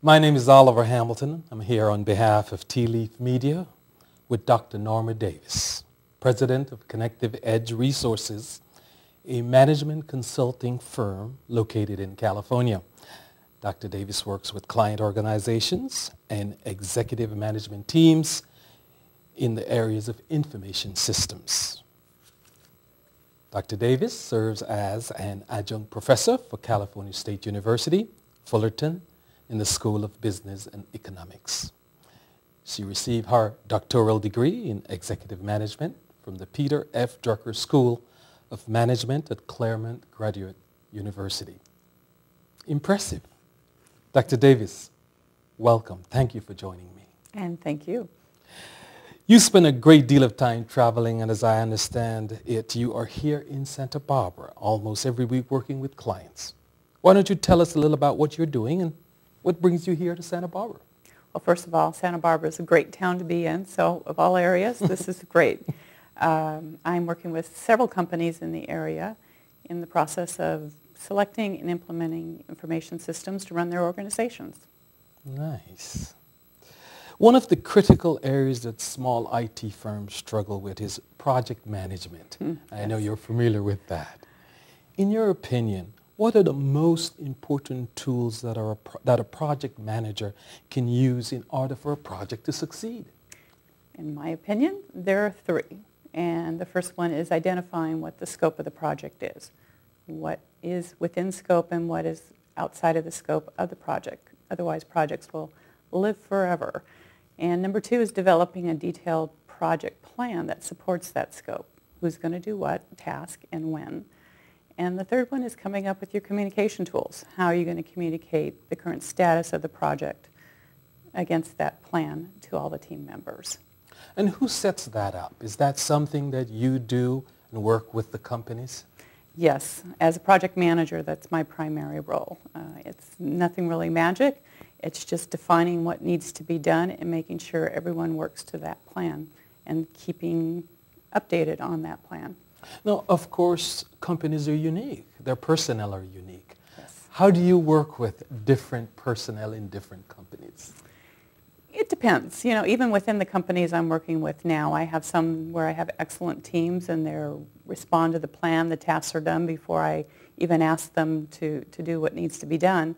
My name is Oliver Hamilton. I'm here on behalf of Tea Leaf Media with Dr. Norma Davis, President of Connective Edge Resources, a management consulting firm located in California. Dr. Davis works with client organizations and executive management teams in the areas of information systems. Dr. Davis serves as an adjunct professor for California State University, Fullerton, in the School of Business and Economics. She received her doctoral degree in executive management from the Peter F. Drucker School of Management at Claremont Graduate University. Impressive. Dr. Davis, welcome. Thank you for joining me. And thank you. You spend a great deal of time traveling, and as I understand it, you are here in Santa Barbara almost every week working with clients. Why don't you tell us a little about what you're doing and what brings you here to Santa Barbara? Well, first of all, Santa Barbara is a great town to be in, so of all areas, this is great. I'm working with several companies in the area in the process of selecting and implementing information systems to run their organizations. Nice. One of the critical areas that small IT firms struggle with is project management. I know you're familiar with that. In your opinion, what are the most important tools that a project manager can use in order for a project to succeed? In my opinion, there are three. And the first one is identifying what the scope of the project is. What is within scope and what is outside of the scope of the project. Otherwise, projects will live forever. And number two is developing a detailed project plan that supports that scope. Who's going to do what, task, and when. And the third one is coming up with your communication tools. How are you going to communicate the current status of the project against that plan to all the team members? And who sets that up? Is that something that you do and work with the companies? Yes. As a project manager, that's my primary role. It's nothing really magic. It's just defining what needs to be done and making sure everyone works to that plan and keeping updated on that plan. Now, of course, companies are unique. Their personnel are unique. Yes. How do you work with different personnel in different companies? It depends. You know, even within the companies I'm working with now, I have some where I have excellent teams and they respond to the plan. The tasks are done before I even ask them to do what needs to be done.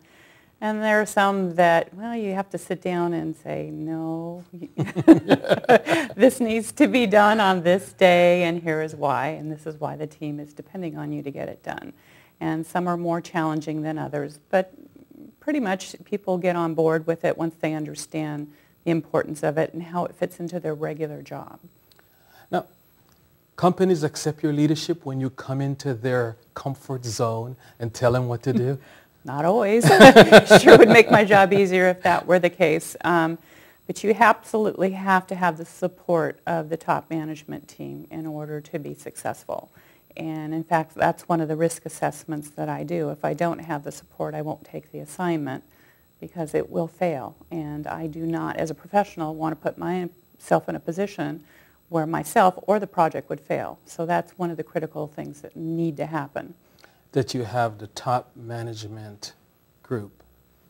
And there are some that, well, you have to sit down and say, no, this needs to be done on this day, and here is why, and this is why the team is depending on you to get it done. And some are more challenging than others, but pretty much people get on board with it once they understand the importance of it and how it fits into their regular job. Now, companies accept your leadership when you come into their comfort zone and tell them what to do? Not always. Sure would make my job easier if that were the case. But you absolutely have to have the support of the top management team in order to be successful. And in fact, that's one of the risk assessments that I do. If I don't have the support, I won't take the assignment because it will fail. And I do not, as a professional, want to put myself in a position where myself or the project would fail. So that's one of the critical things that need to happen. That you have the top management group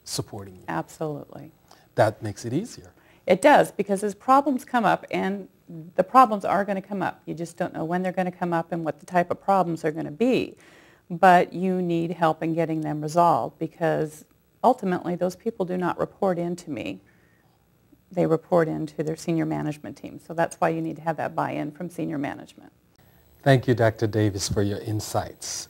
supporting you. Absolutely. That makes it easier. It does, because as problems come up, and the problems are going to come up, you just don't know when they're going to come up and what the type of problems are going to be, but you need help in getting them resolved, because ultimately those people do not report into me. They report into their senior management team. So that's why you need to have that buy-in from senior management. Thank you, Dr. Davis, for your insights.